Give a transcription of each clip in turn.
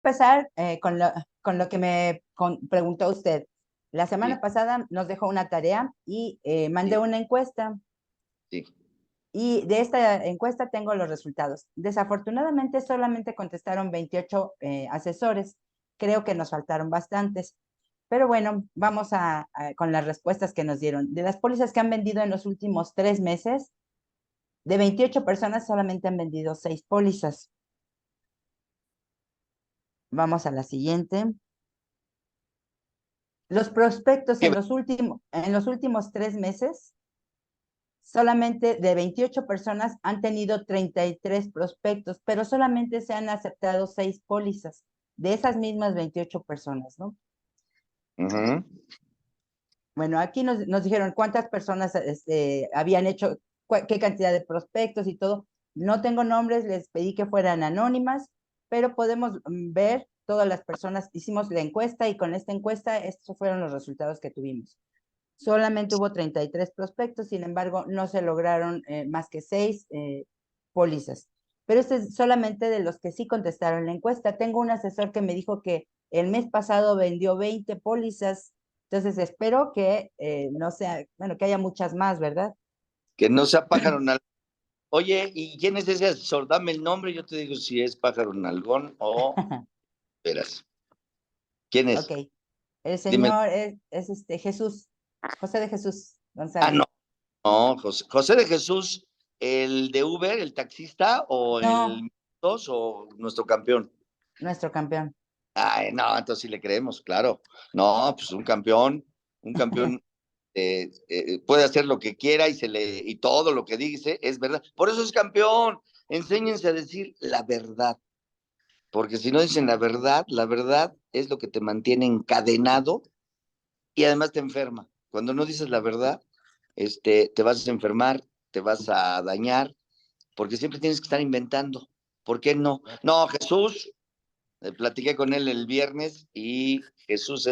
empezar con lo que preguntó usted. La semana Sí, pasada nos dejó una tarea y mandé sí, una encuesta. sí. Y de esta encuesta tengo los resultados. Desafortunadamente solamente contestaron 28 asesores. Creo que nos faltaron bastantes. Pero bueno, vamos con las respuestas que nos dieron. De las pólizas que han vendido en los últimos 3 meses, de 28 personas solamente han vendido 6 pólizas. Vamos a la siguiente. Los prospectos ¿Qué? en los últimos 3 meses, solamente de 28 personas han tenido 33 prospectos, pero solamente se han aceptado 6 pólizas de esas mismas 28 personas, ¿no? Ujú. Bueno, aquí nos dijeron cuántas personas habían hecho, qué cantidad de prospectos y todo. No tengo nombres, les pedí que fueran anónimas, pero podemos ver todas las personas. Hicimos la encuesta y con esta encuesta estos fueron los resultados que tuvimos. Solamente hubo 33 prospectos, sin embargo, no se lograron más que 6 pólizas. Pero este es solamente de los que sí contestaron la encuesta. Tengo un asesor que me dijo que el mes pasado vendió 20 pólizas, entonces espero que no sea, bueno, que haya muchas más, ¿verdad? Que no sea pájaro nalgón. Oye, ¿y quién es ese asesor? Dame el nombre, yo te digo si es pájaro nalgón o veras. ¿Quién Ok, es? el Dime. señor es Jesús, José de Jesús Ah, no, González. no, José de Jesús, el de Uber, el taxista, o No, el dos, o nuestro campeón. nuestro campeón. Ay, no, entonces sí le creemos, claro. No, pues un campeón puede hacer lo que quiera y todo lo que dice es verdad. Por eso es campeón. Enséñense a decir la verdad, porque si no dicen la verdad es lo que te mantiene encadenado y además te enferma. Cuando no dices la verdad, te vas a enfermar, te vas a dañar, porque siempre tienes que estar inventando. ¿Por qué no? No, Jesús, platiqué con él el viernes y Jesús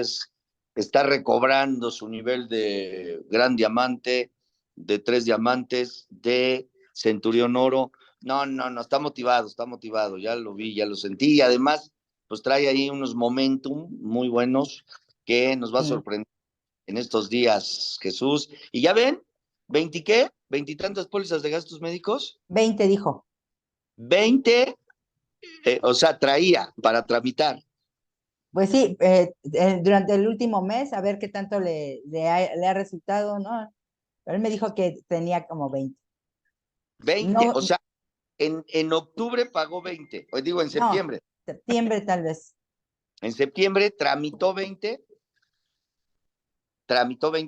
está recobrando su nivel de gran diamante, de 3 diamantes, de centurión oro. No, no, no, está motivado, ya lo vi, ya lo sentí y además, pues trae ahí unos momentum muy buenos que nos va a Sí, sorprender en estos días, Jesús. Y ya ven, ¿20 qué? ¿Veintitantas pólizas de gastos médicos? 20 dijo. 20, o sea, traía para tramitar. Pues sí, durante el último mes, a ver qué tanto le ha resultado, ¿no? Pero él me dijo que tenía como 20. 20, No, o sea, en octubre pagó 20, hoy digo en no, septiembre. septiembre tal vez. En septiembre tramitó 20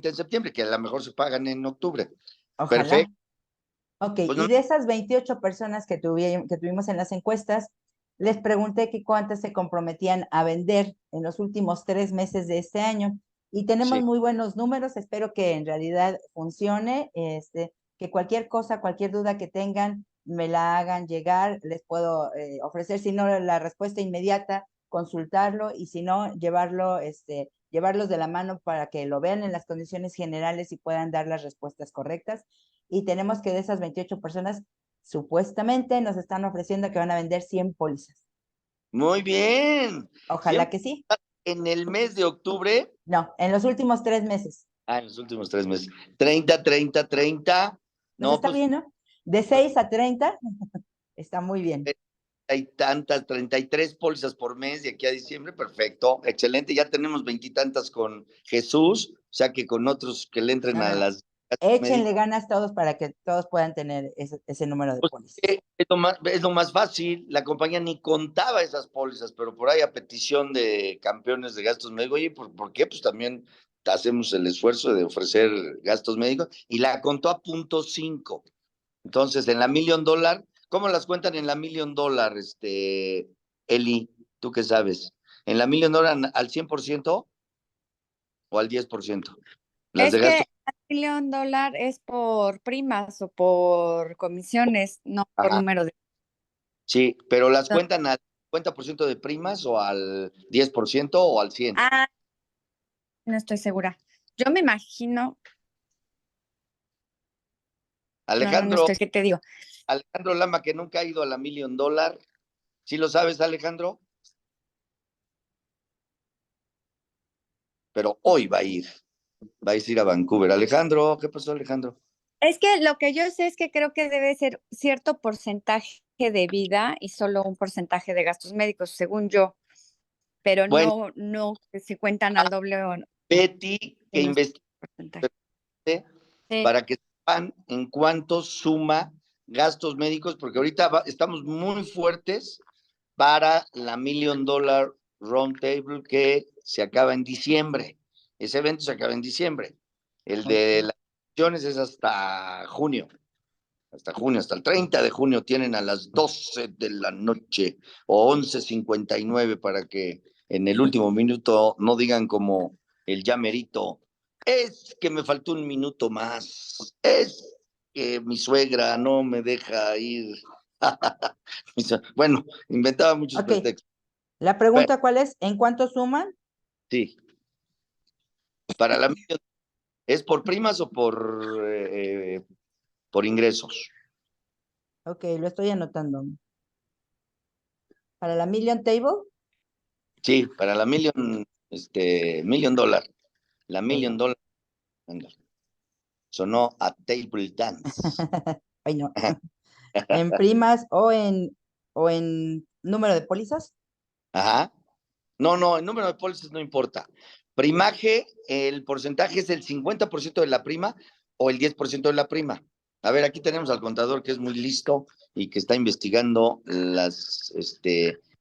en septiembre, que a lo mejor se pagan en octubre. Ojalá. Perfecto. Ok, Pues no, y de esas 28 personas que tuvimos en las encuestas, les pregunté que cuántas se comprometían a vender en los últimos 3 meses de este año. Y tenemos sí. muy buenos números, espero que en realidad funcione, que cualquier cosa, cualquier duda que tengan, me la hagan llegar, les puedo ofrecer, si no la respuesta inmediata, consultarlo y si no, llevarlos de la mano para que lo vean en las condiciones generales y puedan dar las respuestas correctas y tenemos que de esas 28 personas, supuestamente nos están ofreciendo que van a vender 100 pólizas. Muy bien. Ojalá Siempre que sí. en el mes de octubre, No, en los últimos 3 meses. en los últimos 3 meses, 30, 30, 30. Pues No, está pues bien, ¿no? De 6 a 30 está muy bien. hay tantas, 33 pólizas por mes de aquí a diciembre, perfecto, excelente, ya tenemos veintitantas con Jesús, o sea que con otros que le entren No, a no, no. las Échenle médicas, ganas todos para que todos puedan tener ese número de pues pólizas. es lo más fácil, la compañía ni contaba esas pólizas, pero por ahí a petición de campeones de gastos médicos, oye, ¿por qué? Pues también hacemos el esfuerzo de ofrecer gastos médicos y la contó a .5. Entonces, en la Million Dollar, ¿cómo las cuentan en la Million Dollar, Eli? ¿Tú qué sabes? ¿En la Million Dollar al 100% o al 10%? Las Es de que gastos. $1,000,000 es por primas o por comisiones, no por Ajá, número de... sí, pero las cuentan al 50% de primas o al 10% o al 100%. Ah, no estoy segura. Yo me imagino, no Alejandro, estoy, ¿qué te digo? Alejandro Lama, que nunca ha ido a la Million Dollar. ¿Sí lo sabes, Alejandro? pero hoy va a ir a Vancouver. Alejandro, ¿qué pasó, Alejandro? Es que lo que yo sé es que creo que debe ser cierto porcentaje de vida y solo un porcentaje de gastos médicos, según yo, pero Bueno, no que si cuentan al doble o no. Betty, que No es investigue porcentaje. Sí, para que sepan en cuánto suma gastos médicos, porque ahorita estamos muy fuertes para la Million Dollar Round Table que se acaba en diciembre. Ese evento se acaba en diciembre. El de las elecciones es hasta junio. Hasta el 30 de junio tienen a las 12 de la noche o 11:59 para que en el último minuto no digan como el llamerito, es que me faltó un minuto más, es que mi suegra no me deja ir. Bueno, inventaba muchos Ok, pretextos. la Pero, pregunta ¿cuál es? ¿En cuánto suman? sí, para la ¿es por primas o por ingresos? Ok, lo estoy anotando. Para la Million Table. Sí, para la Million Dollar. La Million Dollar. Sonó a Table Dance. Ay, no. ¿En primas o en número de pólizas? Ajá. No, el número de pólizas no importa. Primaje, el porcentaje es el 50% de la prima o el 10% de la prima. A ver, aquí tenemos al contador que es muy listo y que está investigando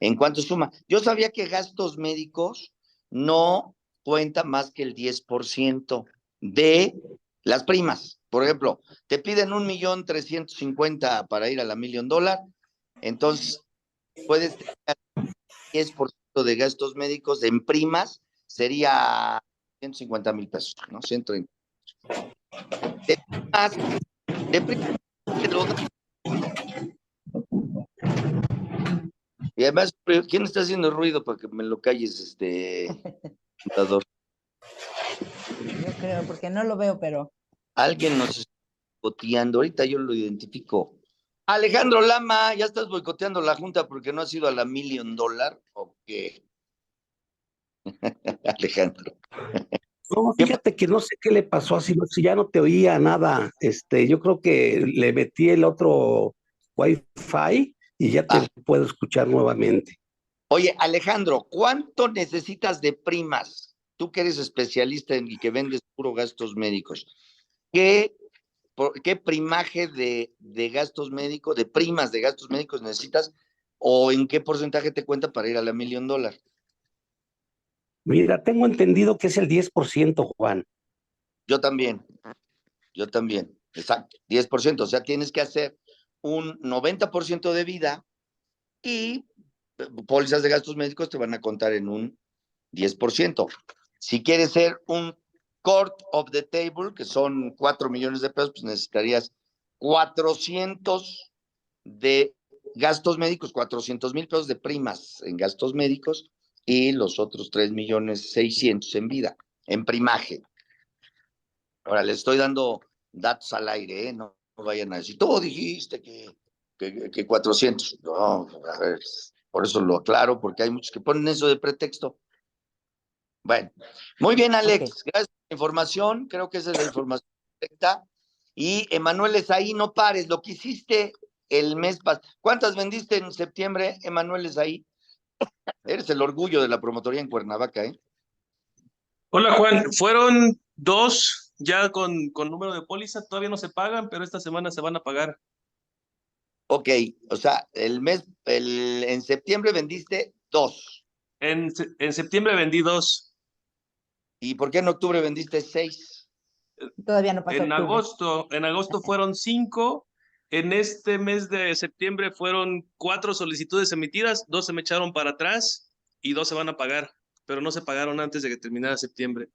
en cuánto suma. Yo sabía que gastos médicos no cuenta más que el 10% de las primas. Por ejemplo, te piden 1,350,000 para ir a la Million Dollar, entonces puedes tener 10% de gastos médicos en primas, sería 150,000 pesos, ¿no? 130. De primas, de primas te lo dan. Y además, ¿quién está haciendo ruido para que me lo calles, contador? Yo creo, porque no lo veo, pero Alguien nos está boicoteando, ahorita yo lo identifico. Alejandro Lama, ¿ya estás boicoteando la junta porque no has ido a la Million Dollar? ¿O qué? Alejandro. No, ¿Qué fíjate que no sé qué le pasó así, si ya no te oía nada. Yo creo que le metí el otro Wi-Fi y ya Ah, te puedo escuchar nuevamente. oye, Alejandro, ¿cuánto necesitas de primas? Tú que eres especialista y que vendes puro gastos médicos. ¿Qué, qué primaje de gastos médicos, de primas de gastos médicos necesitas o en qué porcentaje te cuenta para ir a la Million Dollar? Mira, tengo entendido que es el 10%, Juan. Yo también, exacto, 10%. O sea, tienes que hacer un 90% de vida y pólizas de gastos médicos te van a contar en un 10%. Si quieres ser un court of the table, que son 4 millones de pesos, pues necesitarías 400 de gastos médicos, 400,000 pesos de primas en gastos médicos y los otros 3,600,000 en vida, en primaje. Ahora, les estoy dando datos al aire, ¿eh? No vayan a decir, tú dijiste que 400. No, a ver, por eso lo aclaro, porque hay muchos que ponen eso de pretexto. Bueno, muy bien, ok. Alex. Gracias por la información. Creo que esa es la información correcta. Y Emanuel es ahí, no pares. Lo que hiciste el mes pasado. ¿Cuántas vendiste en septiembre, Emanuel es ahí? Eres el orgullo de la promotoría en Cuernavaca, ¿eh? Hola Juan, fueron dos ya con número de póliza, todavía no se pagan, pero esta semana se van a pagar. Ok, o sea, en septiembre vendiste 2. En septiembre vendí dos, ¿Y por qué en octubre vendiste 6? Todavía no pasó octubre. en agosto fueron cinco, en este mes de septiembre fueron cuatro solicitudes emitidas, dos se me echaron para atrás y dos se van a pagar, pero no se pagaron antes de que terminara septiembre.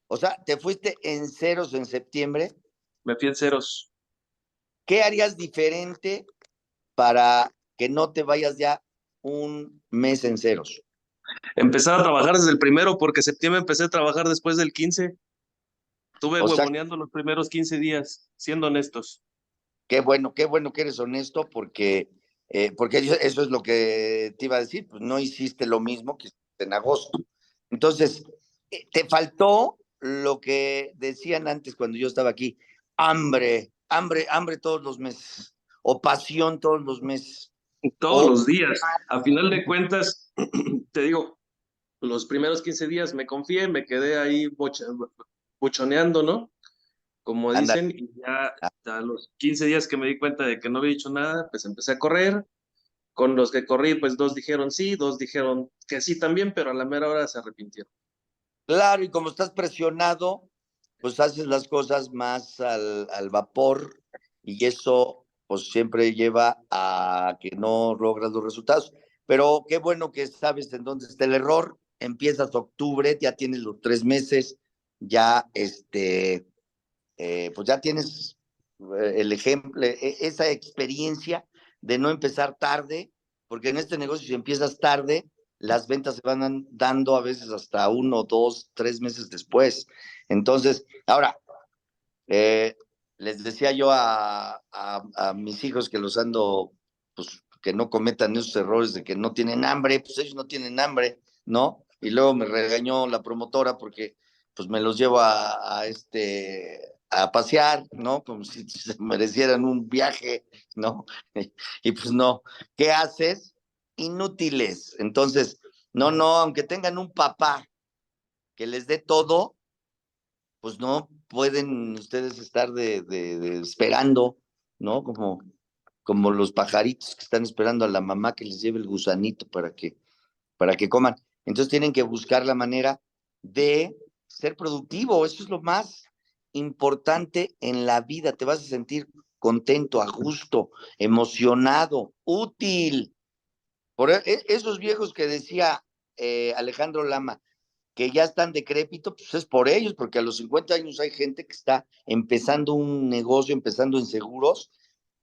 O sea, te fuiste en ceros en septiembre. Me fui en ceros. ¿Qué harías diferente para que no te vayas ya un mes en ceros? Empezar a trabajar desde el primero porque septiembre empecé a trabajar después del 15. Estuve O sea, huevoneando los primeros 15 días, siendo honestos. qué bueno que eres honesto porque eso es lo que te iba a decir, pues no hiciste lo mismo que hiciste en agosto. Entonces, Te faltó lo que decían antes cuando yo estaba aquí, hambre, hambre, hambre todos los meses, o pasión todos los meses, Todos o los días. A final de cuentas, te digo, los primeros 15 días me confié, me quedé ahí buchoneando, ¿no? Como anda, dicen, y ya a los 15 días que me di cuenta de que no había dicho nada, pues empecé a correr. Con los que corrí, pues 2 dijeron sí, 2 dijeron que sí también, pero a la mera hora se arrepintieron. claro, y como estás presionado, pues haces las cosas más al vapor y eso pues siempre lleva a que no logras los resultados. Pero qué bueno que sabes en dónde está el error. Empiezas octubre, ya tienes los 3 meses, ya pues ya tienes el ejemplo, esa experiencia de no empezar tarde, porque en este negocio si empiezas tarde, las ventas se van dando a veces hasta 1, 2, 3 meses después. Entonces, ahora, eh, les decía yo a mis hijos que los ando, pues que no cometan esos errores de que no tienen hambre, pues ellos no tienen hambre, ¿no? Y luego me regañó la promotora porque pues me los llevo a pasear, ¿no? Como si se merecieran un viaje, ¿no? Y pues no, ¿qué haces? Inútiles. Entonces, no, no, aunque tengan un papá que les dé todo, pues no pueden ustedes estar de esperando, ¿no? Como los pajaritos que están esperando a la mamá que les lleve el gusanito para que coman. Entonces tienen que buscar la manera de ser productivo. Eso es lo más importante en la vida. Te vas a sentir contento, a gusto, emocionado, útil. Esos viejos que decía Alejandro Lama, que ya están decrépitos, pues es por ellos, porque a los 50 años hay gente que está empezando un negocio, empezando en seguros,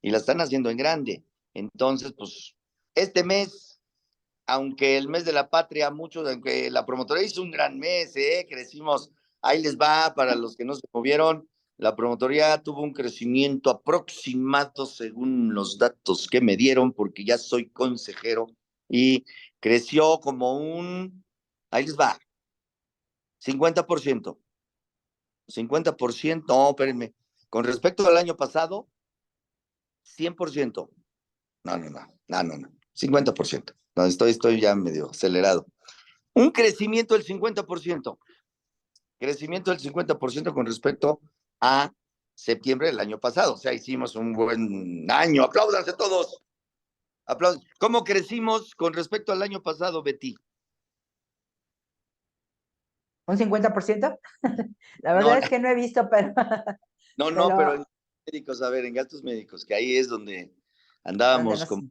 y la están haciendo en grande. Entonces, pues, este mes, aunque el mes de la patria, muchos, aunque la promotoría hizo un gran mes, crecimos, ahí les va, para los que no se movieron, la promotoría tuvo un crecimiento aproximado según los datos que me dieron, porque ya soy consejero, y creció ahí les va, 50%. 50%, no, espérenme. Con respecto al año pasado, 100%. No, no, no, no, no, no. 50%. No, estoy ya medio acelerado. Un crecimiento del 50%. Crecimiento del 50% con respecto a septiembre del año pasado. O sea, hicimos un buen año. Apláudanse todos. Aplaudan. ¿Cómo crecimos con respecto al año pasado, Betty? ¿Un 50%? La No, verdad es que no he visto, pero, no, pero pero en médicos, a ver, en gastos médicos, que ahí es donde donde andábamos nos, como,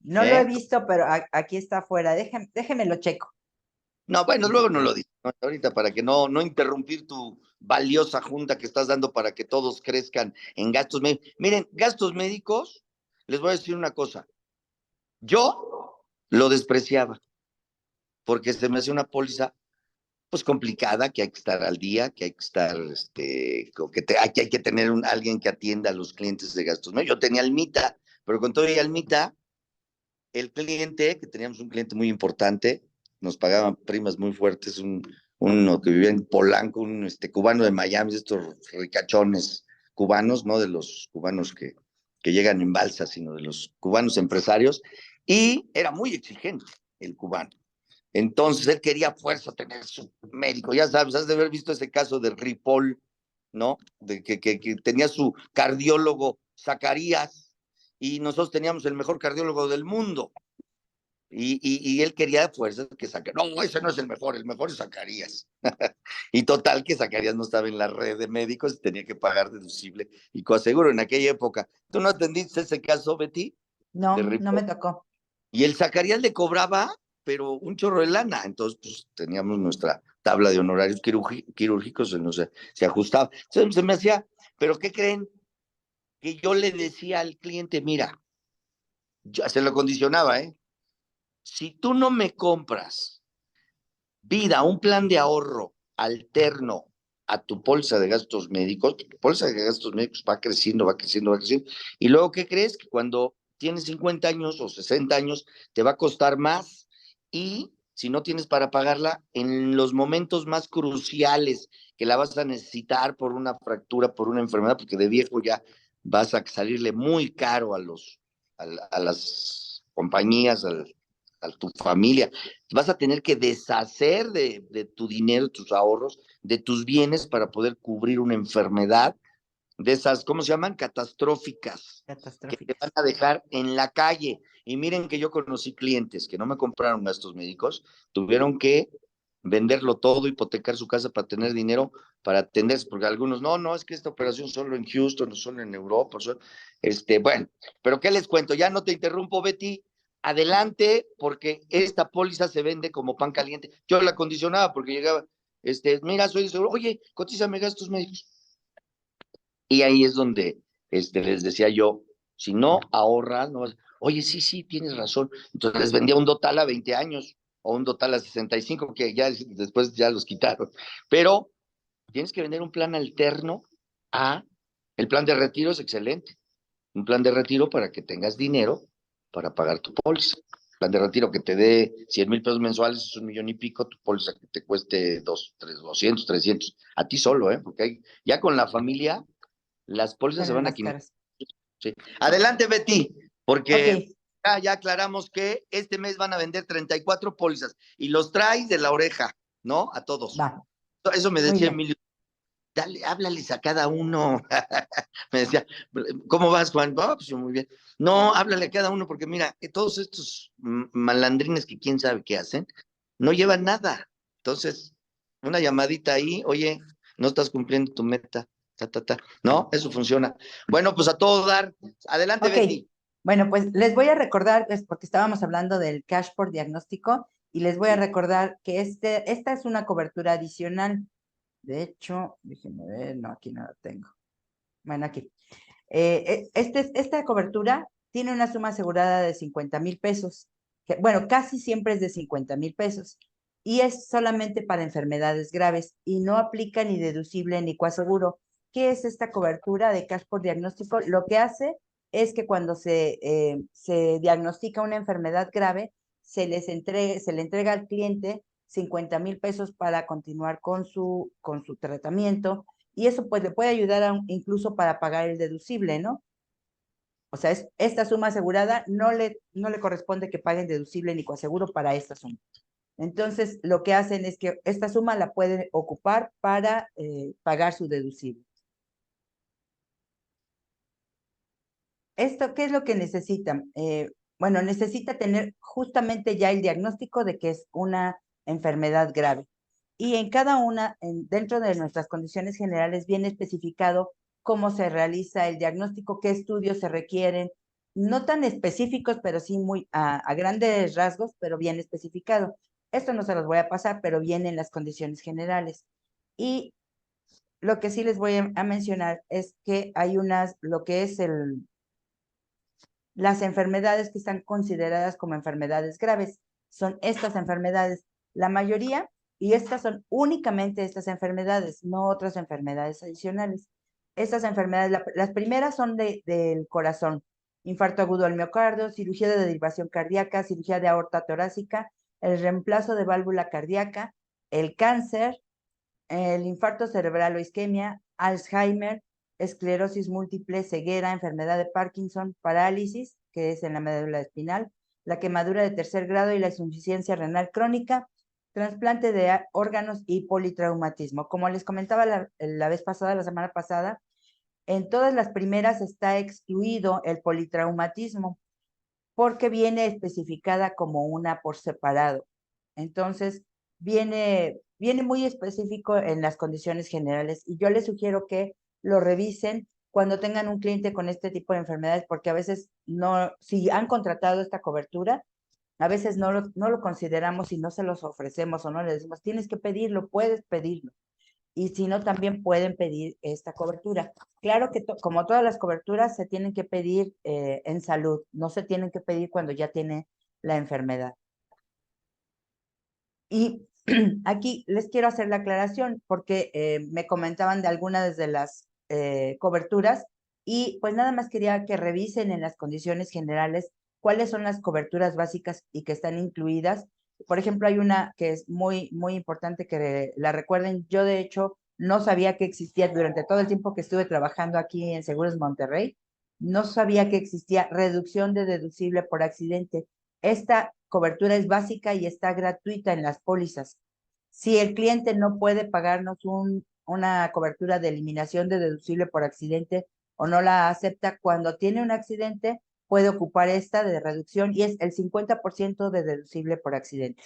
no lo he ¿eh? visto, pero aquí está afuera. Déjeme lo checo. No, bueno, luego no lo digo, ¿no? Ahorita para que no interrumpir tu valiosa junta que estás dando para que todos crezcan en gastos médicos. Miren, gastos médicos, les voy a decir una cosa. Yo lo despreciaba porque se me hace una póliza pues complicada, que hay que estar al día, que hay que estar, que hay que tener alguien que atienda a los clientes de gastos médicos. Yo tenía Almita, pero con todo y Almita, el cliente, que teníamos un cliente muy importante, nos pagaban primas muy fuertes, uno que vivía en Polanco, un cubano de Miami, de estos ricachones cubanos, no de los cubanos que llegan en balsa, sino de los cubanos empresarios, y era muy exigente el cubano. Entonces él quería a fuerza tener su médico, ya sabes, has de haber visto ese caso de Ripoll, ¿no? De que tenía su cardiólogo Zacarías, y nosotros teníamos el mejor cardiólogo del mundo. Y él quería fuerzas que Zacarías. No, ese no es el mejor es Zacarías. Y total que Zacarías no estaba en la red de médicos y tenía que pagar deducible y coaseguro en aquella época. ¿Tú no atendiste ese caso, Betty? De No, no me Ripoll. tocó. Y el Zacarías le cobraba, pero un chorro de lana. Entonces, pues teníamos nuestra tabla de honorarios quirúrgicos, se ajustaba. Se me hacía, pero ¿qué creen? Que yo le decía al cliente, mira, se lo condicionaba, ¿eh? Si tú no me compras vida, un plan de ahorro alterno a tu póliza de gastos médicos, tu póliza de gastos médicos va creciendo, va creciendo, va creciendo. Y luego, ¿qué crees? Que cuando tienes 50 años o 60 años, te va a costar más y si no tienes para pagarla en los momentos más cruciales que la vas a necesitar por una fractura, por una enfermedad, porque de viejo ya vas a salirle muy caro a las compañías, a tu familia. Vas a tener que deshacer de tu dinero, tus ahorros, de tus bienes para poder cubrir una enfermedad de esas, ¿cómo se llaman? Catastróficas, que te van a dejar en la calle. Y miren que yo conocí clientes que no me compraron gastos médicos, tuvieron que venderlo todo, hipotecar su casa para tener dinero para atenderse, porque algunos, no, es que esta operación solo en Houston, no solo en Europa, bueno, pero ¿qué les cuento? Ya no te interrumpo, Betty, adelante, porque esta póliza se vende como pan caliente. Yo la condicionaba porque llegaba, mira, soy de seguro, oye, cotízame gastos médicos. Y ahí es donde les decía yo, si no ahorras, no vas, oye, sí, tienes razón. Entonces les vendía un Dotal a 20 años o un Dotal a 65, que ya después ya los quitaron. Pero tienes que vender un plan alterno a, el plan de retiro es excelente. Un plan de retiro para que tengas dinero para pagar tu póliza. Plan de retiro que te dé 100,000 pesos mensuales, es 1,000,000 y pico, tu póliza que te cueste 200, 300, a ti solo, porque ya con la familia las pólizas se Salen van a más 500. caras. Sí. Adelante, Betty, porque Ok, ya aclaramos que este mes van a vender 34 pólizas y los traes de la oreja, ¿no? A todos. va, Eso me muy decía bien. Emilio. Dale, háblales a cada uno. Me decía, ¿cómo vas, Juan? Oh, pues muy bien. No, háblale a cada uno, porque mira, que todos estos malandrines que quién sabe qué hacen, no llevan nada. Entonces, una llamadita ahí, oye, no estás cumpliendo tu meta. No, eso funciona. Bueno, pues a todo dar. Adelante, Ok, Betty. bueno, pues les voy a recordar, porque estábamos hablando del cash por diagnóstico, y les voy a recordar que esta es una cobertura adicional. De hecho, déjenme ver, no, aquí no la tengo. Bueno, aquí. Esta cobertura tiene una suma asegurada de 50,000 pesos, que, bueno, casi siempre es de 50,000 pesos, y es solamente para enfermedades graves, y no aplica ni deducible ni coaseguro. ¿Qué es esta cobertura de cash por diagnóstico? Lo que hace es que cuando se diagnostica una enfermedad grave, se le entrega al cliente 50,000 pesos para continuar con su tratamiento, y eso pues le puede ayudar incluso para pagar el deducible, ¿no? O sea, esta suma asegurada no le corresponde que paguen deducible ni coaseguro para esta suma. Entonces, lo que hacen es que esta suma la pueden ocupar para pagar su deducible. ¿Qué es lo que necesitan? Bueno, necesita tener justamente ya el diagnóstico de que es una enfermedad grave. Y en cada una, dentro de nuestras condiciones generales, viene especificado cómo se realiza el diagnóstico, qué estudios se requieren, no tan específicos, pero sí muy a grandes rasgos, pero bien especificado. Esto no se los voy a pasar, pero viene en las condiciones generales. Y lo que sí les voy a mencionar es que hay lo que es las enfermedades que están consideradas como enfermedades graves. Son estas enfermedades, la mayoría, y estas son únicamente estas enfermedades, no otras enfermedades adicionales. Estas enfermedades, las primeras son del corazón: infarto agudo al miocardio, cirugía de derivación cardíaca, cirugía de aorta torácica, el reemplazo de válvula cardíaca, el cáncer, el infarto cerebral o isquemia, Alzheimer, esclerosis múltiple, ceguera, enfermedad de Parkinson, parálisis, que es en la médula espinal, la quemadura de tercer grado y la insuficiencia renal crónica, trasplante de órganos y politraumatismo. Como les comentaba la vez pasada, la semana pasada, en todas las primeras está excluido el politraumatismo porque viene especificada como una por separado. Entonces, viene muy específico en las condiciones generales, y yo les sugiero que lo revisen cuando tengan un cliente con este tipo de enfermedades, porque a veces no, si han contratado esta cobertura, a veces no lo consideramos y no se los ofrecemos o no les decimos, tienes que pedirlo, puedes pedirlo. Y si no, también pueden pedir esta cobertura. Claro que como todas las coberturas se tienen que pedir en salud, no se tienen que pedir cuando ya tiene la enfermedad. Y aquí les quiero hacer la aclaración porque me comentaban de algunas de las coberturas, y pues nada más quería que revisen en las condiciones generales cuáles son las coberturas básicas y que están incluidas. Por ejemplo, hay una que es muy, muy importante que la recuerden. Yo, de hecho, no sabía que existía durante todo el tiempo que estuve trabajando aquí en Seguros Monterrey. No sabía que existía reducción de deducible por accidente. Esta cobertura es básica y está gratuita en las pólizas. Si el cliente no puede pagarnos una cobertura de eliminación de deducible por accidente o no la acepta, cuando tiene un accidente, puede ocupar esta de reducción y es el 50% de deducible por accidente.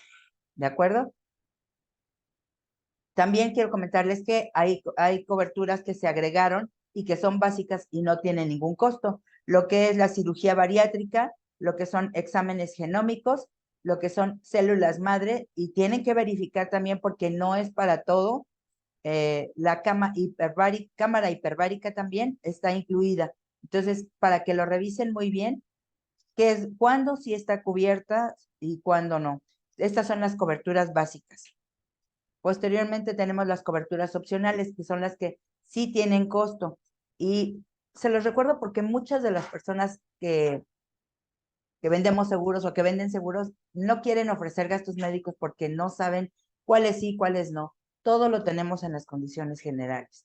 ¿De acuerdo? También quiero comentarles que hay coberturas que se agregaron y que son básicas y no tienen ningún costo. Lo que es la cirugía bariátrica, lo que son exámenes genómicos, lo que son células madre, y tienen que verificar también porque no es para todo. La cámara hiperbárica también está incluida. Entonces, para que lo revisen muy bien, que es cuándo sí está cubierta y cuándo no. Estas son las coberturas básicas. Posteriormente tenemos las coberturas opcionales, que son las que sí tienen costo. Y se los recuerdo porque muchas de las personas que vendemos seguros o que venden seguros no quieren ofrecer gastos médicos porque no saben cuáles sí, cuáles no. Todo lo tenemos en las condiciones generales.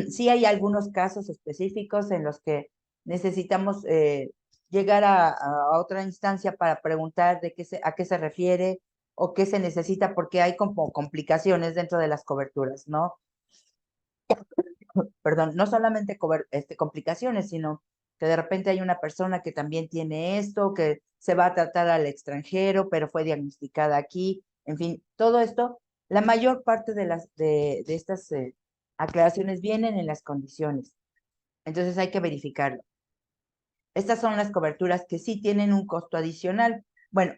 Sí hay algunos casos específicos en los que necesitamos llegar a otra instancia para preguntar a qué se refiere o qué se necesita, porque hay como complicaciones dentro de las coberturas, ¿no? Perdón, no solamente complicaciones, sino que de repente hay una persona que también tiene esto, que se va a tratar al extranjero, pero fue diagnosticada aquí. En fin, todo esto, la mayor parte de estas aclaraciones vienen en las condiciones. Entonces hay que verificarlo. Estas son las coberturas que sí tienen un costo adicional. Bueno,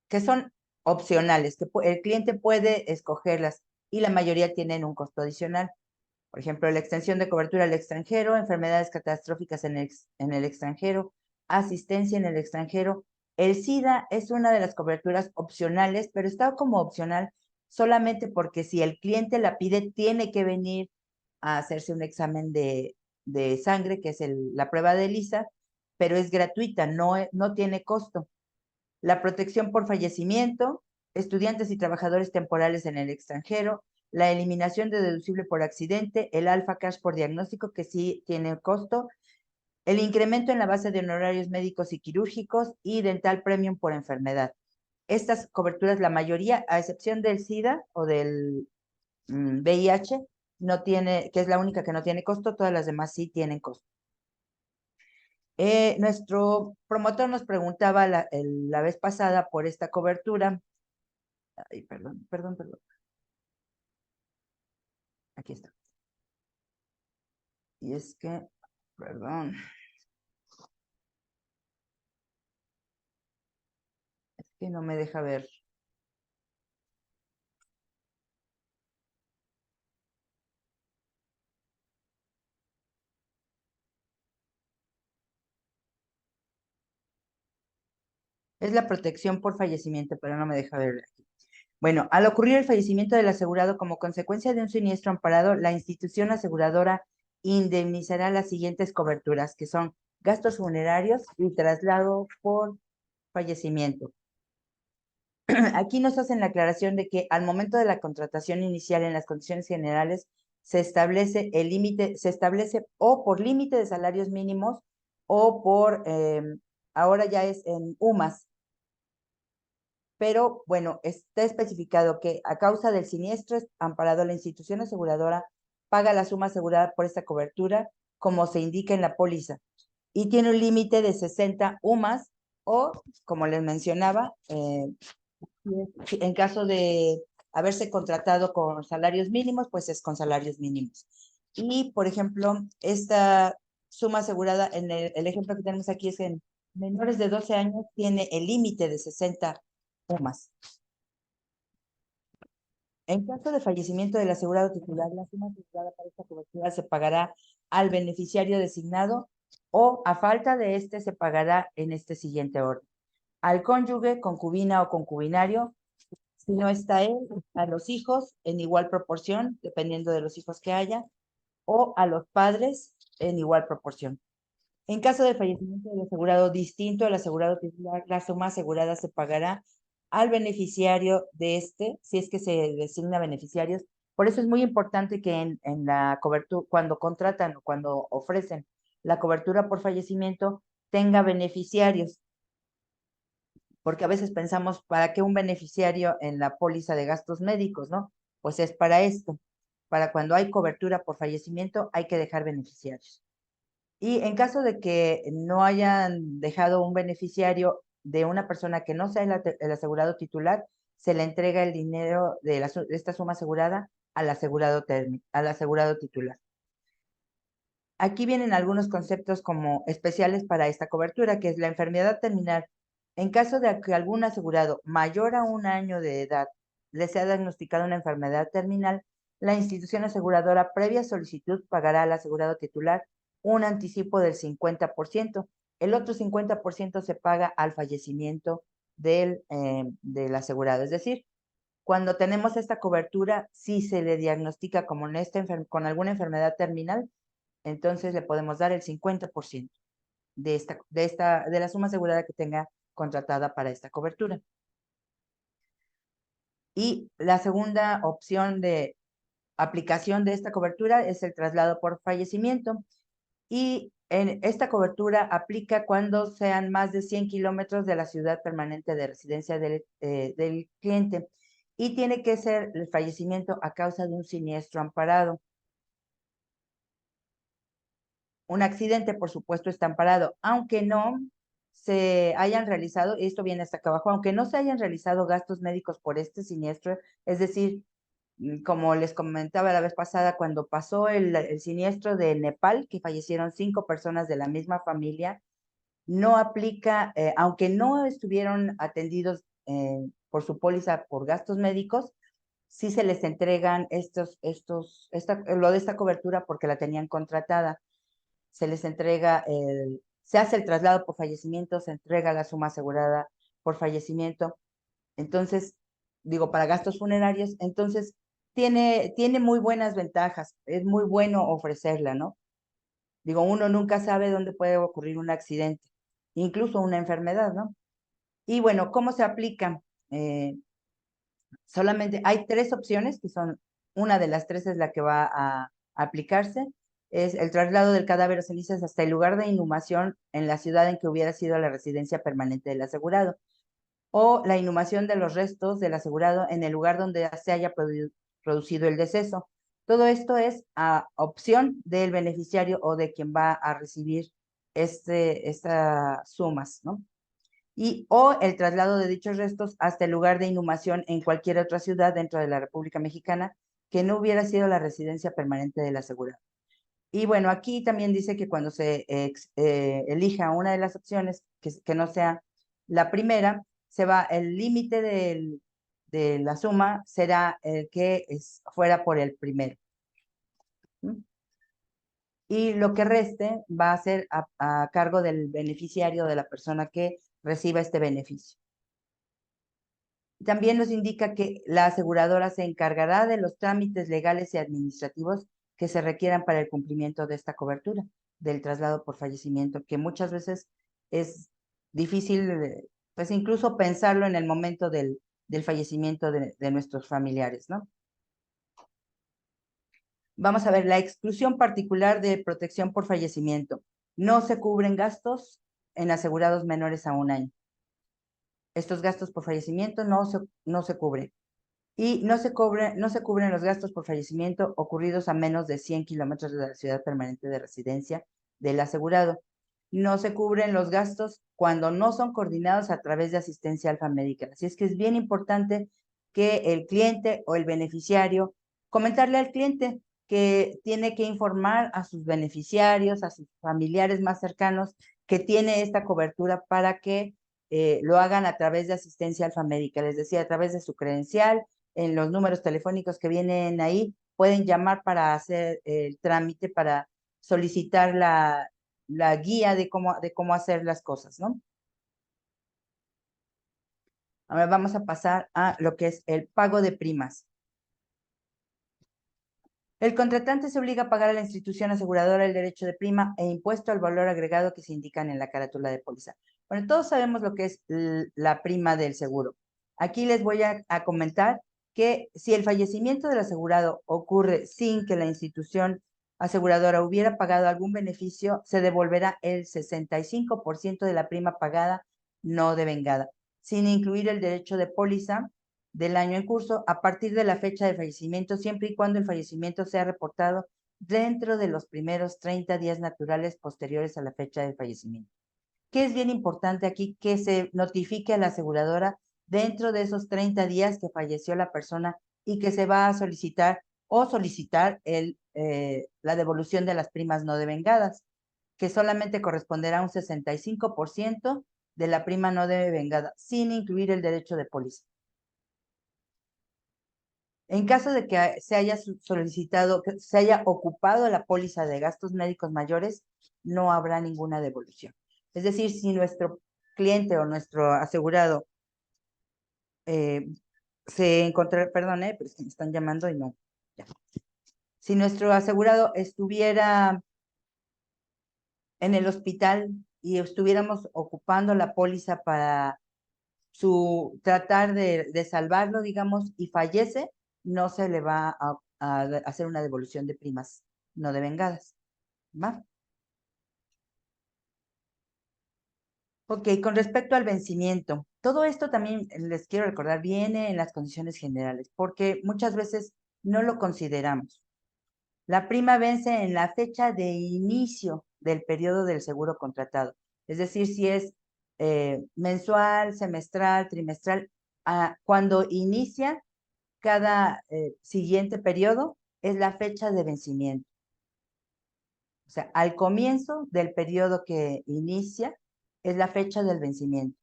que son opcionales, que el cliente puede escogerlas y la mayoría tienen un costo adicional. Por ejemplo, la extensión de cobertura al extranjero, enfermedades catastróficas en el extranjero, asistencia en el extranjero. El SIDA es una de las coberturas opcionales, pero está como opcional solamente porque si el cliente la pide, tiene que venir a hacerse un examen de sangre, que es la prueba de ELISA, pero es gratuita, no tiene costo. La protección por fallecimiento, estudiantes y trabajadores temporales en el extranjero, la eliminación de deducible por accidente, el Alpha Cash por diagnóstico, que sí tiene costo, el incremento en la base de honorarios médicos y quirúrgicos y dental premium por enfermedad. Estas coberturas, la mayoría, a excepción del SIDA o del VIH, no tiene, que es la única que no tiene costo, todas las demás sí tienen costo. Nuestro promotor nos preguntaba la vez pasada por esta cobertura. Ay, perdón. Aquí está. Y es que, perdón. Es que no me deja ver. Es la protección por fallecimiento, pero no me deja ver aquí. Bueno, al ocurrir el fallecimiento del asegurado como consecuencia de un siniestro amparado, la institución aseguradora indemnizará las siguientes coberturas, que son gastos funerarios y traslado por fallecimiento. Aquí nos hacen la aclaración de que al momento de la contratación inicial en las condiciones generales se establece o por límite de salarios mínimos o por, ahora ya es en UMAS, pero bueno, está especificado que a causa del siniestro amparado, la institución aseguradora paga la suma asegurada por esta cobertura como se indica en la póliza y tiene un límite de 60 UMAS o, como les mencionaba, en caso de haberse contratado con salarios mínimos, pues es con salarios mínimos. Y, por ejemplo, esta suma asegurada, en el ejemplo que tenemos aquí es en menores de 12 años, tiene el límite de 60 UMAS. En caso de fallecimiento del asegurado titular, la suma asegurada para esta cobertura se pagará al beneficiario designado o, a falta de este, se pagará en este siguiente orden. Al cónyuge, concubina o concubinario, si no está él, a los hijos en igual proporción, dependiendo de los hijos que haya, o a los padres en igual proporción. En caso de fallecimiento del asegurado distinto al asegurado titular, la suma asegurada se pagará al beneficiario de si es que se designa beneficiarios. Por eso es muy importante que en la cobertura, cuando contratan o cuando ofrecen la cobertura por fallecimiento, tenga beneficiarios, porque a veces pensamos, ¿para qué un beneficiario en la póliza de gastos médicos, no? Pues es para esto, para cuando hay cobertura por fallecimiento, hay que dejar beneficiarios. Y en caso de que no hayan dejado un beneficiario de una persona que no sea el asegurado titular, se le entrega el dinero de esta suma asegurada al asegurado titular. Aquí vienen algunos conceptos como especiales para esta cobertura, que es la enfermedad terminal. En caso de que algún asegurado mayor a 1 año de edad le sea diagnosticada una enfermedad terminal, la institución aseguradora previa solicitud pagará al asegurado titular un anticipo del 50%. El otro 50% se paga al fallecimiento del asegurado. Es decir, cuando tenemos esta cobertura, si se le diagnostica como con alguna enfermedad terminal, entonces le podemos dar el 50% de la suma asegurada que tenga contratada para esta cobertura. Y la segunda opción de aplicación de esta cobertura es el traslado por fallecimiento. Y esta cobertura aplica cuando sean más de 100 kilómetros de la ciudad permanente de residencia del cliente, y tiene que ser el fallecimiento a causa de un siniestro amparado. Un accidente, por supuesto, está amparado, aunque no se hayan realizado, esto viene hasta acá abajo, aunque no se hayan realizado gastos médicos por este siniestro, es decir, como les comentaba la vez pasada, cuando pasó el siniestro de Nepal, que fallecieron 5 personas de la misma familia, no aplica, aunque no estuvieron atendidos por su póliza por gastos médicos, sí se les entregan lo de esta cobertura porque la tenían contratada. Se les entrega se hace el traslado por fallecimiento, se entrega la suma asegurada por fallecimiento. Entonces, digo, para gastos funerarios, entonces tiene muy buenas ventajas, es muy bueno ofrecerla, ¿no? Digo, uno nunca sabe dónde puede ocurrir un accidente, incluso una enfermedad, ¿no? Y bueno, ¿cómo se aplica? Solamente hay 3 opciones, que son, una de las 3 es la que va a aplicarse, es el traslado del cadáver o cenizas hasta el lugar de inhumación en la ciudad en que hubiera sido la residencia permanente del asegurado, o la inhumación de los restos del asegurado en el lugar donde se haya producido el deceso. Todo esto es a opción del beneficiario o de quien va a recibir estas sumas, ¿no? O el traslado de dichos restos hasta el lugar de inhumación en cualquier otra ciudad dentro de la República Mexicana que no hubiera sido la residencia permanente del asegurado. Y bueno, aquí también dice que cuando se elija una de las opciones, que no sea la primera, el límite de la suma será el que fuera por el primero. ¿Mm? Y lo que reste va a ser a cargo del beneficiario, de la persona que reciba este beneficio. También nos indica que la aseguradora se encargará de los trámites legales y administrativos que se requieran para el cumplimiento de esta cobertura del traslado por fallecimiento, que muchas veces es difícil, pues incluso pensarlo en el momento del fallecimiento de nuestros familiares, ¿no? Vamos a ver la exclusión particular de protección por fallecimiento. No se cubren gastos en asegurados menores a 1 año. Estos gastos por fallecimiento no se cubren. Y no se cubren los gastos por fallecimiento ocurridos a menos de 100 kilómetros de la ciudad permanente de residencia del asegurado. No se cubren los gastos cuando no son coordinados a través de asistencia alfamédica. Así es que es bien importante que el cliente o el beneficiario, comentarle al cliente que tiene que informar a sus beneficiarios, a sus familiares más cercanos, que tiene esta cobertura para que lo hagan a través de asistencia alfamédica, les decía, a través de su credencial, en los números telefónicos que vienen ahí, pueden llamar para hacer el trámite, para solicitar la guía de cómo hacer las cosas, ¿no? Ahora vamos a pasar a lo que es el pago de primas. El contratante se obliga a pagar a la institución aseguradora el derecho de prima e impuesto al valor agregado que se indican en la carátula de póliza. Bueno, todos sabemos lo que es la prima del seguro. Aquí les voy a comentar que si el fallecimiento del asegurado ocurre sin que la institución aseguradora hubiera pagado algún beneficio, se devolverá el 65% de la prima pagada no devengada, sin incluir el derecho de póliza del año en curso a partir de la fecha de fallecimiento, siempre y cuando el fallecimiento sea reportado dentro de los primeros 30 días naturales posteriores a la fecha del fallecimiento. ¿Qué es bien importante aquí? Que se notifique a la aseguradora dentro de esos 30 días que falleció la persona y que se va a solicitar la devolución de las primas no devengadas, que solamente corresponderá a un 65% de la prima no devengada, sin incluir el derecho de póliza. En caso de que se haya solicitado, que se haya ocupado la póliza de gastos médicos mayores, no habrá ninguna devolución. Es decir, si nuestro cliente o nuestro asegurado se encontrara, perdón, pero es que me están llamando y no. Ya. Si nuestro asegurado estuviera en el hospital y estuviéramos ocupando la póliza para tratar de salvarlo, digamos, y fallece, no se le va a hacer una devolución de primas no devengadas. ¿Va? Ok, con respecto al vencimiento, todo esto también les quiero recordar, viene en las condiciones generales, porque muchas veces no lo consideramos. La prima vence en la fecha de inicio del periodo del seguro contratado, es decir, si es mensual, semestral, trimestral, cuando inicia cada siguiente periodo es la fecha de vencimiento. O sea, al comienzo del periodo que inicia es la fecha del vencimiento.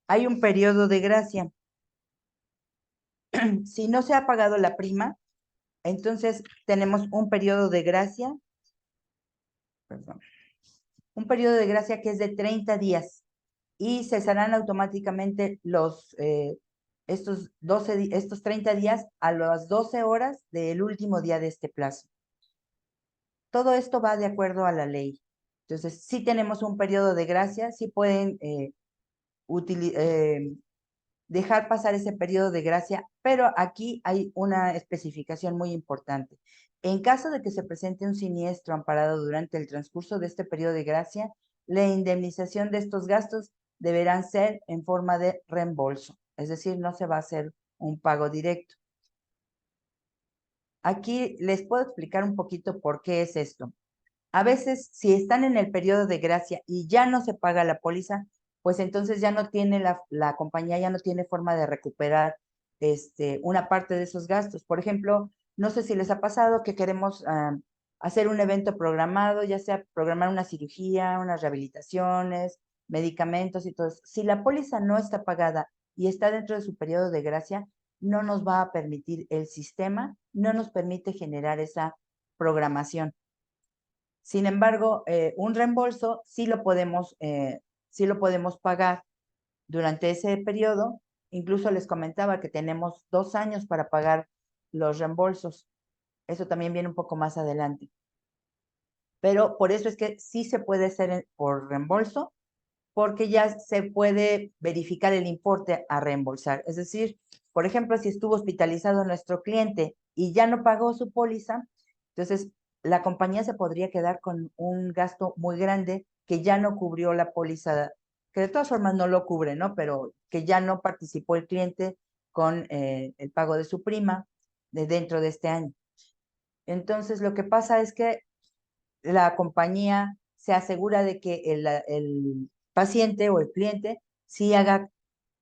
Hay un periodo de gracia. Si no se ha pagado la prima, entonces tenemos un periodo de gracia, perdón, un periodo de gracia que es de 30 días y cesarán automáticamente estos 30 días a las 12 horas del último día de este plazo. Todo esto va de acuerdo a la ley. Entonces, si tenemos un periodo de gracia, sí pueden dejar pasar ese periodo de gracia, pero aquí hay una especificación muy importante. En caso de que se presente un siniestro amparado durante el transcurso de este periodo de gracia, la indemnización de estos gastos deberán ser en forma de reembolso, es decir, no se va a hacer un pago directo. Aquí les puedo explicar un poquito por qué es esto. A veces, si están en el periodo de gracia y ya no se paga la póliza, pues entonces ya no tiene la compañía, ya no tiene forma de recuperar una parte de esos gastos. Por ejemplo, no sé si les ha pasado que queremos hacer un evento programado, ya sea programar una cirugía, unas rehabilitaciones, medicamentos y todo eso. Si la póliza no está pagada y está dentro de su periodo de gracia, no nos va a permitir el sistema, no nos permite generar esa programación. Sin embargo, un reembolso sí lo podemos pagar durante ese periodo. Incluso les comentaba que tenemos 2 años para pagar los reembolsos. Eso también viene un poco más adelante. Pero por eso es que sí se puede hacer por reembolso, porque ya se puede verificar el importe a reembolsar. Es decir, por ejemplo, si estuvo hospitalizado nuestro cliente y ya no pagó su póliza, entonces la compañía se podría quedar con un gasto muy grande que ya no cubrió la póliza, que de todas formas no lo cubre, ¿no? Pero que ya no participó el cliente con el pago de su prima dentro de este año. Entonces, lo que pasa es que la compañía se asegura de que el paciente o el cliente sí haga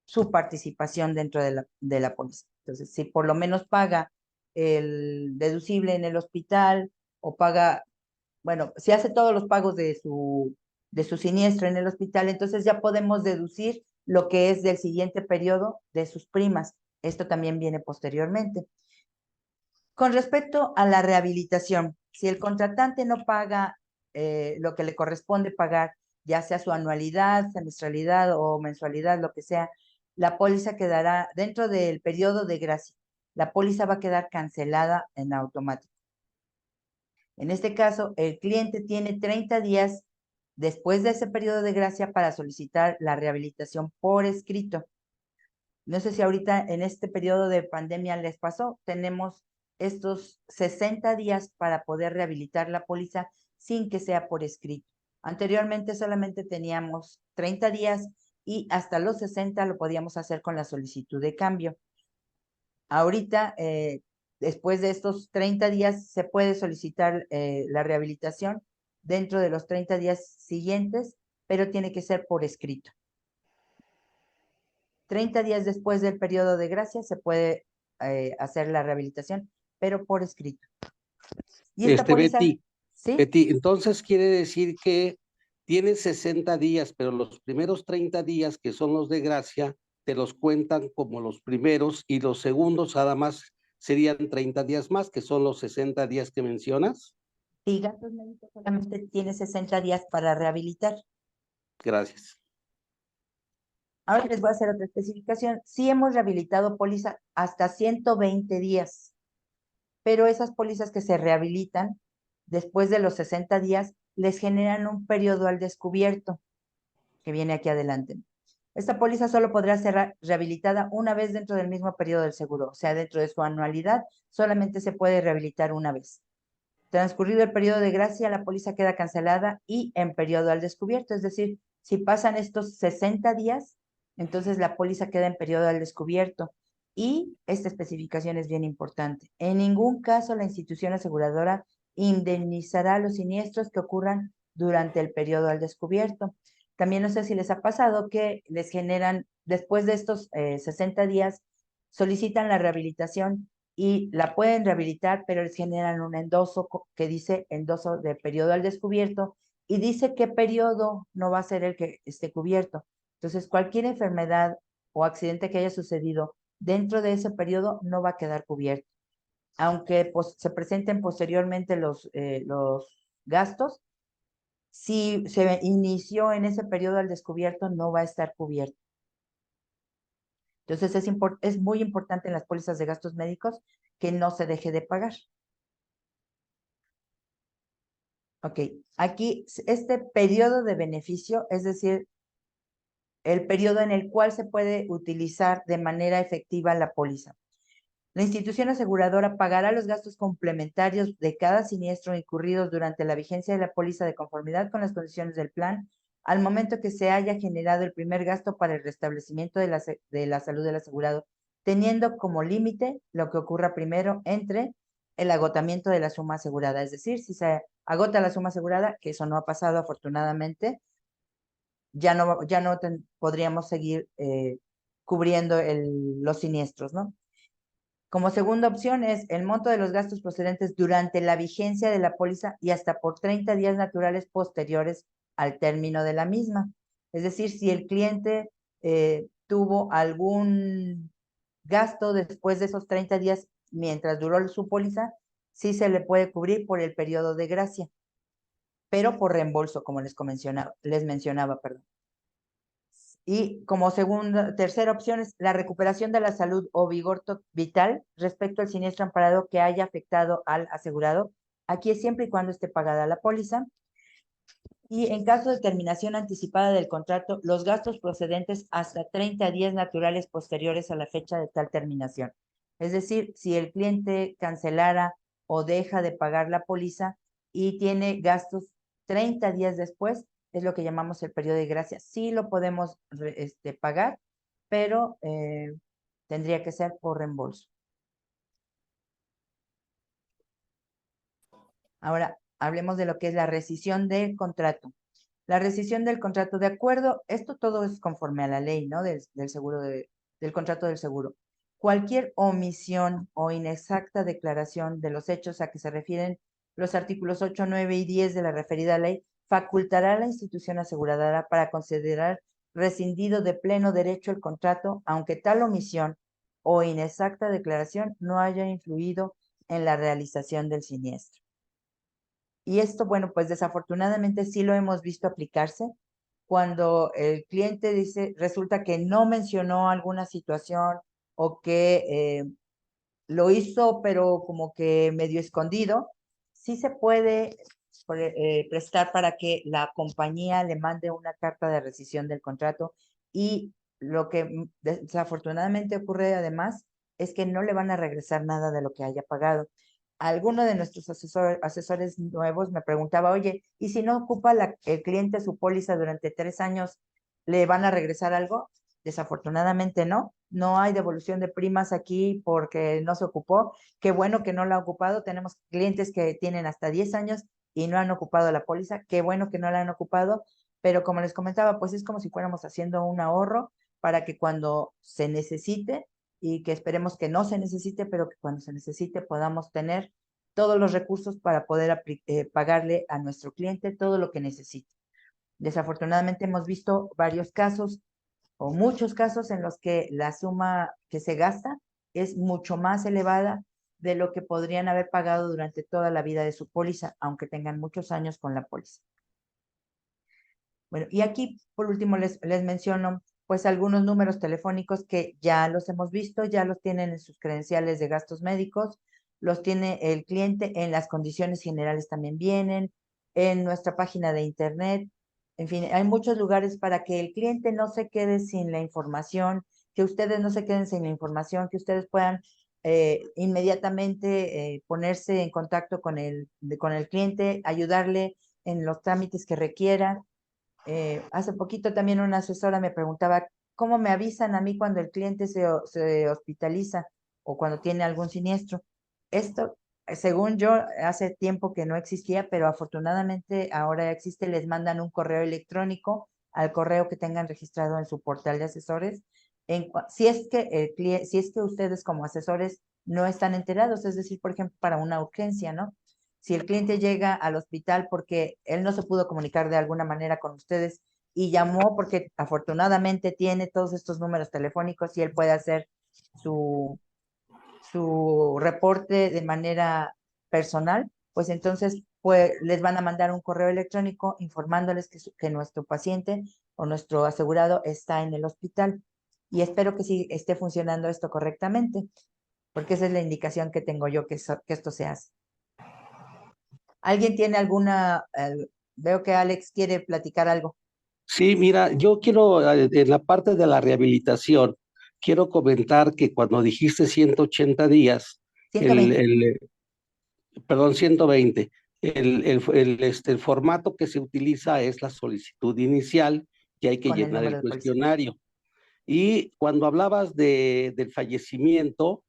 su participación dentro de la póliza. Entonces, si por lo menos paga el deducible en el hospital o paga, bueno, si hace todos los pagos de su siniestro en el hospital, entonces ya podemos deducir lo que es del siguiente periodo de sus primas. Esto también viene posteriormente. Con respecto a la rehabilitación, si el contratante no paga lo que le corresponde pagar, ya sea su anualidad, semestralidad o mensualidad, lo que sea, la póliza quedará dentro del periodo de gracia. La póliza va a quedar cancelada en automático. En este caso, el cliente tiene 30 días después de ese periodo de gracia para solicitar la rehabilitación por escrito. No sé si ahorita en este periodo de pandemia les pasó, tenemos estos 60 días para poder rehabilitar la póliza sin que sea por escrito. Anteriormente solamente teníamos 30 días y hasta los 60 lo podíamos hacer con la solicitud de cambio. Ahorita, después de estos 30 días, se puede solicitar la rehabilitación dentro de los 30 días siguientes, pero tiene que ser por escrito. 30 días después del periodo de gracia se puede hacer la rehabilitación, pero por escrito. Y esta póliza, ¿sí? Betty, entonces quiere decir que tienes 60 días, pero los primeros 30 días, que son los de gracia, te los cuentan como los primeros y los segundos nada más serían 30 días más, que son los 60 días que mencionas. Y gastos médicos solamente tiene 60 días para rehabilitar. Gracias. Ahora les voy a hacer otra especificación. Sí hemos rehabilitado póliza hasta 120 días, pero esas pólizas que se rehabilitan después de los 60 días les generan un periodo al descubierto, que viene aquí adelante. Esta póliza solo podrá ser rehabilitada una vez dentro del mismo periodo del seguro, o sea, dentro de su anualidad solamente se puede rehabilitar una vez. Transcurrido el periodo de gracia, la póliza queda cancelada y en periodo al descubierto, es decir, si pasan estos 60 días, entonces la póliza queda en periodo al descubierto. Y esta especificación es bien importante. En ningún caso la institución aseguradora indemnizará los siniestros que ocurran durante el periodo al descubierto. También no sé si les ha pasado que les generan, después de estos 60 días, solicitan la rehabilitación y la pueden rehabilitar, pero les generan un endoso que dice endoso de periodo al descubierto y dice qué periodo no va a ser el que esté cubierto. Entonces, cualquier enfermedad o accidente que haya sucedido dentro de ese periodo no va a quedar cubierto. Aunque pues, se presenten posteriormente los gastos, si se inició en ese periodo al descubierto, no va a estar cubierto. Entonces, es muy importante en las pólizas de gastos médicos que no se deje de pagar. Ok, aquí este periodo de beneficio, es decir, el periodo en el cual se puede utilizar de manera efectiva la póliza. La institución aseguradora pagará los gastos complementarios de cada siniestro incurridos durante la vigencia de la póliza de conformidad con las condiciones del plan al momento que se haya generado el primer gasto para el restablecimiento de la salud del asegurado, teniendo como límite lo que ocurra primero entre el agotamiento de la suma asegurada. Es decir, si se agota la suma asegurada, que eso no ha pasado afortunadamente, ya no podríamos seguir cubriendo los siniestros, ¿no? Como segunda opción es el monto de los gastos procedentes durante la vigencia de la póliza y hasta por 30 días naturales posteriores al término de la misma. Es decir, si el cliente tuvo algún gasto después de esos 30 días mientras duró su póliza, sí se le puede cubrir por el periodo de gracia, pero por reembolso, como les mencionaba, perdón. Y como tercera opción es la recuperación de la salud o vigor vital respecto al siniestro amparado que haya afectado al asegurado. Aquí es siempre y cuando esté pagada la póliza. Y en caso de terminación anticipada del contrato, los gastos procedentes hasta 30 días naturales posteriores a la fecha de tal terminación. Es decir, si el cliente cancelara o deja de pagar la póliza y tiene gastos 30 días después, es lo que llamamos el periodo de gracia. Sí lo podemos pagar, pero tendría que ser por reembolso. Ahora, hablemos de lo que es la rescisión del contrato. La rescisión del contrato, de acuerdo, esto todo es conforme a la ley, ¿no? Del seguro, del contrato del seguro. Cualquier omisión o inexacta declaración de los hechos a que se refieren los artículos 8, 9 y 10 de la referida ley facultará a la institución aseguradora para considerar rescindido de pleno derecho el contrato, aunque tal omisión o inexacta declaración no haya influido en la realización del siniestro. Y esto, bueno, pues desafortunadamente sí lo hemos visto aplicarse cuando el cliente dice, resulta que no mencionó alguna situación o que lo hizo, pero como que medio escondido, sí se puede prestar para que la compañía le mande una carta de rescisión del contrato y lo que desafortunadamente ocurre además es que no le van a regresar nada de lo que haya pagado. Alguno de nuestros asesores nuevos me preguntaba, oye, ¿y si no ocupa el cliente su póliza durante 3 años, le van a regresar algo? Desafortunadamente no, no hay devolución de primas aquí porque no se ocupó. Qué bueno que no la ha ocupado. Tenemos clientes que tienen hasta 10 años y no han ocupado la póliza. Qué bueno que no la han ocupado, pero como les comentaba, pues es como si fuéramos haciendo un ahorro para que cuando se necesite, y que esperemos que no se necesite, pero que cuando se necesite podamos tener todos los recursos para poder pagarle a nuestro cliente todo lo que necesite. Desafortunadamente hemos visto varios casos o muchos casos en los que la suma que se gasta es mucho más elevada de lo que podrían haber pagado durante toda la vida de su póliza, aunque tengan muchos años con la póliza. Bueno, y aquí por último les menciono pues algunos números telefónicos que ya los hemos visto, ya los tienen en sus credenciales de gastos médicos, los tiene el cliente, en las condiciones generales también vienen, en nuestra página de internet, en fin, hay muchos lugares para que el cliente no se quede sin la información, que ustedes no se queden sin la información, que ustedes puedan inmediatamente ponerse en contacto con el cliente, ayudarle en los trámites que requiera. Hace poquito también una asesora me preguntaba, ¿cómo me avisan a mí cuando el cliente se hospitaliza o cuando tiene algún siniestro? Esto, según yo, hace tiempo que no existía, pero afortunadamente ahora existe, les mandan un correo electrónico al correo que tengan registrado en su portal de asesores. Si es que si es que ustedes como asesores no están enterados, es decir, por ejemplo, para una urgencia, ¿no? Si el cliente llega al hospital porque él no se pudo comunicar de alguna manera con ustedes y llamó porque afortunadamente tiene todos estos números telefónicos y él puede hacer su, su reporte de manera personal, pues entonces pues, les van a mandar un correo electrónico informándoles que nuestro paciente o nuestro asegurado está en el hospital. Y espero que sí esté funcionando esto correctamente, porque esa es la indicación que tengo yo que esto se hace. ¿Alguien tiene alguna? Veo que Alex quiere platicar algo. Sí, mira, yo quiero, en la parte de la rehabilitación, quiero comentar que cuando dijiste 180 días, 120. Perdón, 120, el formato que se utiliza es la solicitud inicial, que hay que Con el llenar número el de póliza. cuestionario. Y cuando hablabas del fallecimiento,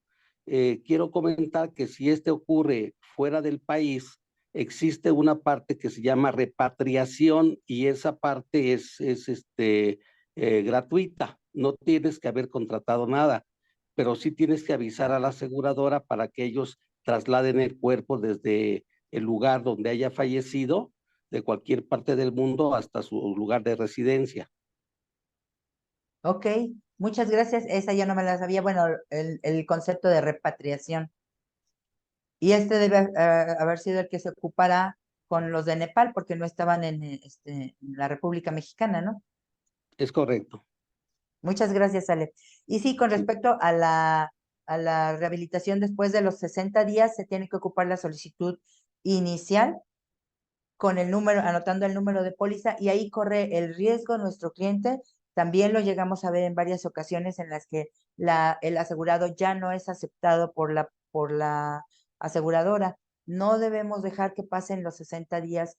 quiero comentar que si este ocurre fuera del país, existe una parte que se llama repatriación y esa parte es gratuita. No tienes que haber contratado nada, pero sí tienes que avisar a la aseguradora para que ellos trasladen el cuerpo desde el lugar donde haya fallecido, de cualquier parte del mundo hasta su lugar de residencia. Ok, muchas gracias. Esa ya no me la sabía. Bueno, el concepto de repatriación. Y este debe haber sido el que se ocupará con los de Nepal, porque no estaban en la República Mexicana, ¿no? Es correcto. Muchas gracias, Ale. Y sí, con respecto a la rehabilitación después de los 60 días, se tiene que ocupar la solicitud inicial con el número, anotando el número de póliza, y ahí corre el riesgo nuestro cliente. También lo llegamos a ver en varias ocasiones en las que el asegurado ya no es aceptado por la aseguradora. No debemos dejar que pasen los 60 días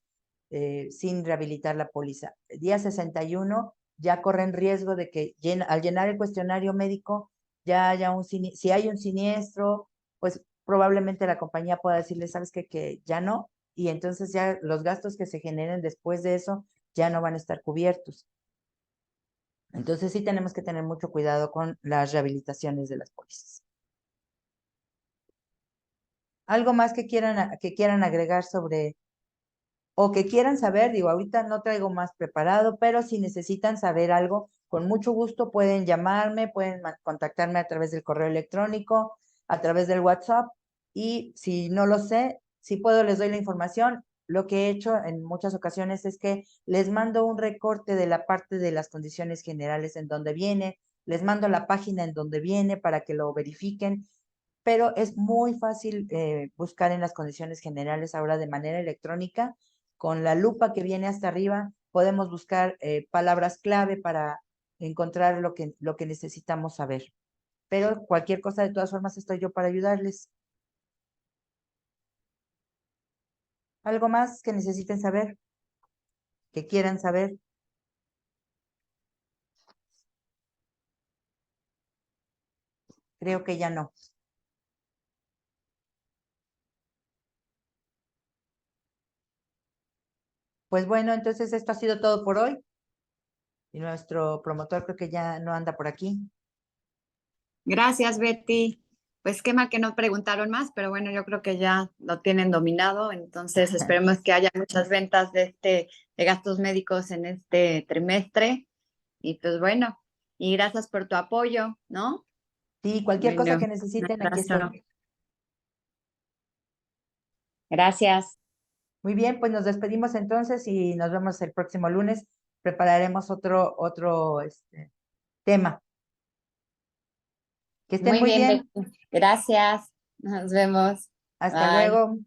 sin rehabilitar la póliza. Día 61 ya corren riesgo de que al llenar el cuestionario médico ya haya si hay un siniestro, pues probablemente la compañía pueda decirle, ¿sabes qué? Que ya no, y entonces ya los gastos que se generen después de eso ya no van a estar cubiertos. Entonces sí tenemos que tener mucho cuidado con las rehabilitaciones de las pólizas. ¿Algo más que quieran agregar sobre o que quieran saber? Digo, ahorita no traigo más preparado, pero si necesitan saber algo, con mucho gusto pueden llamarme, pueden contactarme a través del correo electrónico, a través del WhatsApp, y si no lo sé, si puedo les doy la información. Lo que he hecho en muchas ocasiones es que les mando un recorte de la parte de las condiciones generales en donde viene, les mando la página en donde viene para que lo verifiquen, pero es muy fácil buscar en las condiciones generales ahora de manera electrónica. Con la lupa que viene hasta arriba, podemos buscar palabras clave para encontrar lo que necesitamos saber. Pero cualquier cosa, de todas formas, estoy yo para ayudarles. ¿Algo más que necesiten saber? ¿Que quieran saber? Creo que ya no. Pues bueno, entonces esto ha sido todo por hoy. Y nuestro promotor creo que ya no anda por aquí. Gracias, Betty. Pues qué mal que no preguntaron más, pero bueno, yo creo que ya lo tienen dominado. Entonces esperemos que haya muchas ventas de gastos médicos en este trimestre. Y pues bueno, y gracias por tu apoyo, ¿no? Sí, cualquier cosa Bueno, que un necesiten, aquí abrazo. estoy. Gracias. Muy bien, pues nos despedimos entonces y nos vemos el próximo lunes. Prepararemos otro tema. Que estén Muy muy bien, bien. Betty. Gracias. Nos vemos. Hasta Bye. luego.